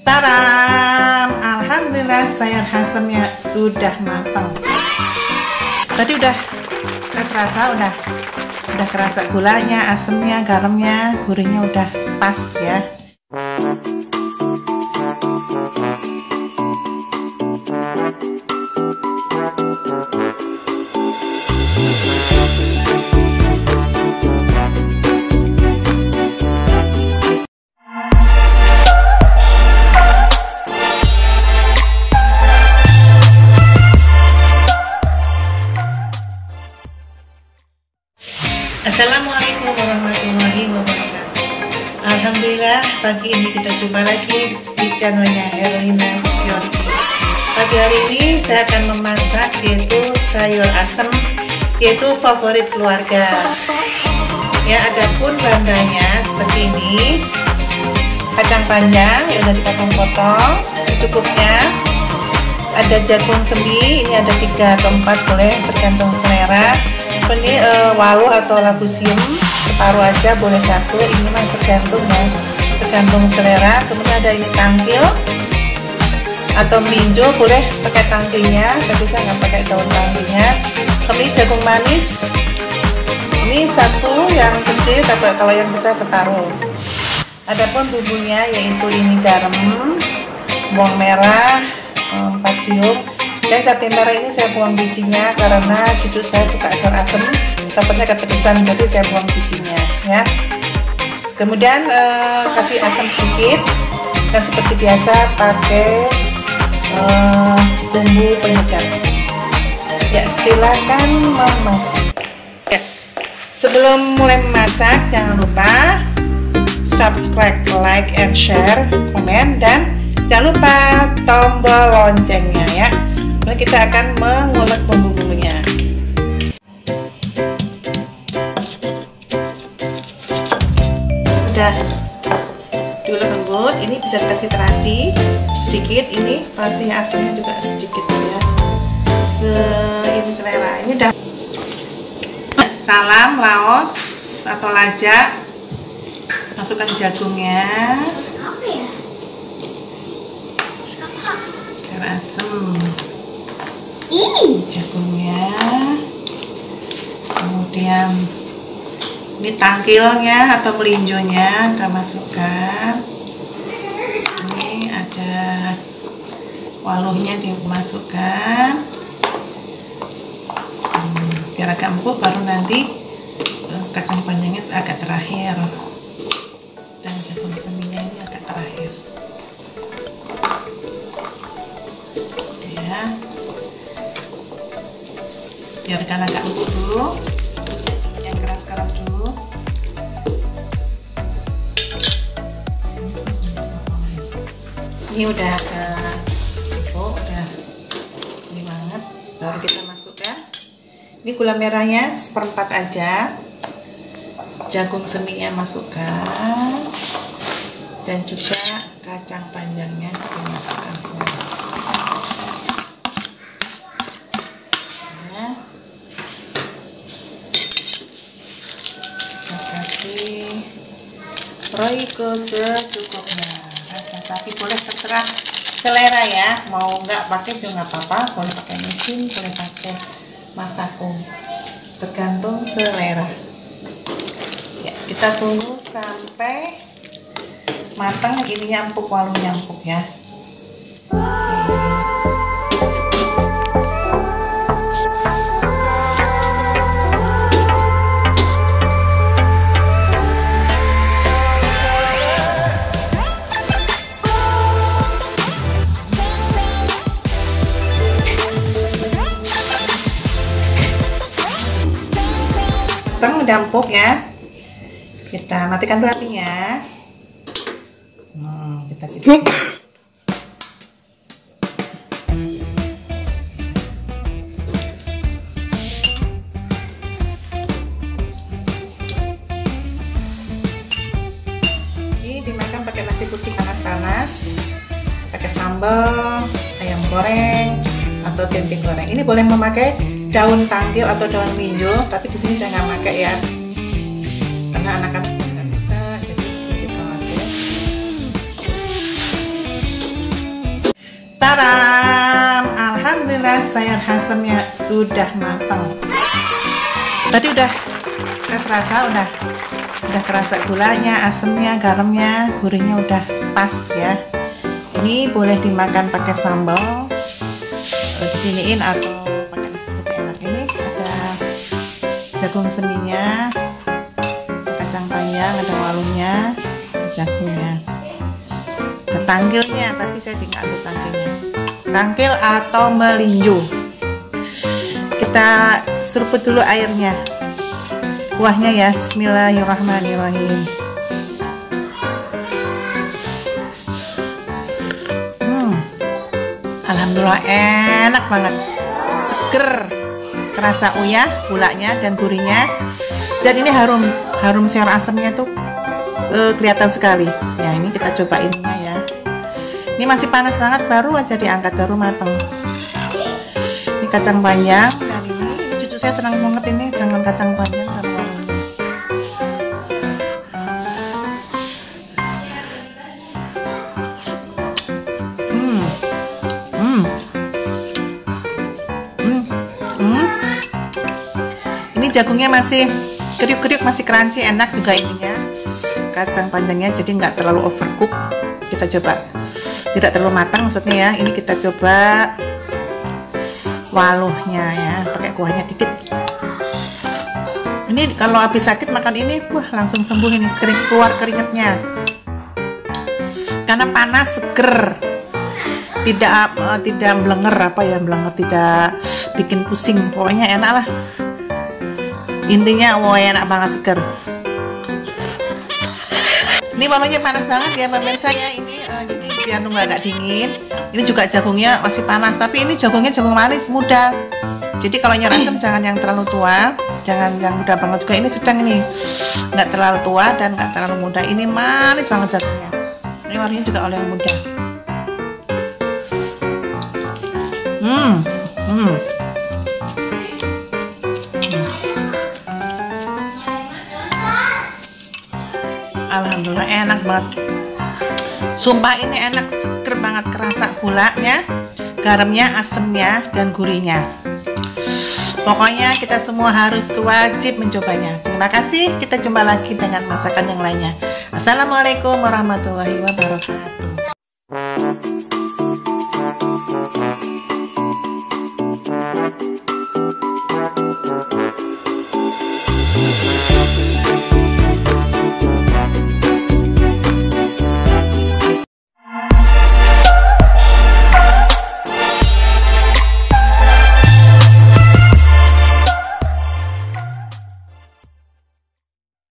Taram, alhamdulillah sayur asemnya sudah matang. Tadi udah rasa udah kerasa gulanya, asemnya, garamnya, gurihnya udah pas ya. Assalamualaikum warahmatullahi wabarakatuh. Alhamdulillah pagi ini kita jumpa lagi di channelnya Herlina Yorki. Pagi hari ini saya akan memasak yaitu sayur asem, yaitu favorit keluarga. Ya, adapun bahan-bahannya seperti ini: kacang panjang yang sudah dipotong-potong secukupnya, ada jagung semi, ini ada 3 atau 4 boleh tergantung selera. Ini walu atau labusium separuh aja boleh 1, ini mah tergantung ya, tergantung selera. Kemudian ada ini tangkil atau melinjo, boleh pakai tangkilnya, tapi saya nggak pakai daun tangkilnya. Kemudian jagung manis, ini 1 yang kecil, tapi kalau yang besar separuh. Adapun bumbunya yaitu ini garam, bawang merah 4 siung. Dan cabai merah ini saya buang bijinya karena cucu saya suka sayur asem, takutnya kepedesan, jadi saya buang bijinya ya. Kemudian kasih asam sedikit, dan seperti biasa pakai bumbu penyedap. Ya, silakan memasak. Ya. Sebelum mulai memasak jangan lupa subscribe, like, and share, komen, dan jangan lupa tombol loncengnya ya. Kita akan mengulek bumbu-bumbunya. Udah diulek lembut, ini bisa dikasih terasi sedikit, ini terasinya asamnya juga sedikit ya. Ini selera. Ini udah salam, laos atau lajak. Masukkan jagungnya. Sayur asem. Jagungnya, kemudian ini tangkilnya atau melinjonya kita masukkan. Ini ada waluhnya dimasukkan, biar agak empuk, baru nanti kacang panjangnya agak terakhir, dan jagung seminya ini agak terakhir ya. Biarkan agak empuk dulu, yang keras dulu. Ini udah empuk, udah ini banget. Baru kita masukkan. Ini gula merahnya 1/4 aja, jagung seminya masukkan, dan juga kacang panjangnya dimasukkan semua. Roiko secukupnya. Rasa sapi boleh terserah selera ya, mau nggak pakai juga nggak apa-apa, boleh pakai mesin, boleh pakai masako, tergantung selera ya. Kita tunggu sampai matang, ininya empuk, walunya empuk ya. Udah empuk ya, kita matikan dulu apinya. Kita cicip. Ini dimakan pakai nasi putih panas-panas, pakai sambal, ayam goreng, atau tempe goreng. Ini boleh memakai daun tangkil atau daun minjo, tapi di sini saya nggak pakai ya, karena anak-anak nggak suka, jadi sedikit memakai. Taram, alhamdulillah sayur asemnya sudah matang. Tadi udah tes rasa, udah kerasa gulanya, asemnya, garamnya, gurihnya udah pas ya. Ini boleh dimakan pakai sambal, disiniin atau pakai nasi putih enak. Ini ada jagung seminya, kacang panjang, ada walunya, jagungnya. Ada tangkilnya, tapi saya tidak ambil tangkilnya. Tangkil atau melinjo. Kita seruput dulu airnya, kuahnya ya. Bismillahirrahmanirrahim. Alhamdulillah enak banget, seger, kerasa uyah gulanya dan gurihnya. Dan ini harum sayur asemnya tuh kelihatan sekali. Ya ini kita coba ininya ya. Ini masih panas banget, baru aja diangkat, baru matang. Ini kacang panjang dan ini cucu saya senang banget ini jangan kacang panjang dan walunya. Ini jagungnya masih kriuk-kriuk, masih crunchy, enak juga ininya. Kacang panjangnya jadi nggak terlalu overcook. Kita coba tidak terlalu matang maksudnya ya. Ini kita coba waluhnya ya, pakai kuahnya dikit. Ini kalau habis sakit makan ini, wah langsung sembuh ini, keluar keringetnya. Karena panas, seger, tidak belenger tidak bikin pusing, pokoknya enak lah. Intinya wah enak banget, seger. Ini walunya panas banget ya pemirsa ya, ini jadi biar nunggu agak dingin. Ini juga jagungnya masih panas, tapi ini jagungnya jagung manis muda. Jadi kalau nyerah asem jangan yang terlalu tua, jangan yang muda banget juga. Ini sedang, ini nggak terlalu tua dan nggak terlalu muda. Ini manis banget jagungnya. Ini walunya juga oleh yang muda. Alhamdulillah enak banget. Sumpah ini enak, seger banget, kerasa gulanya, garamnya, asemnya, dan gurihnya. Pokoknya kita semua harus wajib mencobanya. Terima kasih, kita jumpa lagi dengan masakan yang lainnya. Assalamualaikum warahmatullahi wabarakatuh.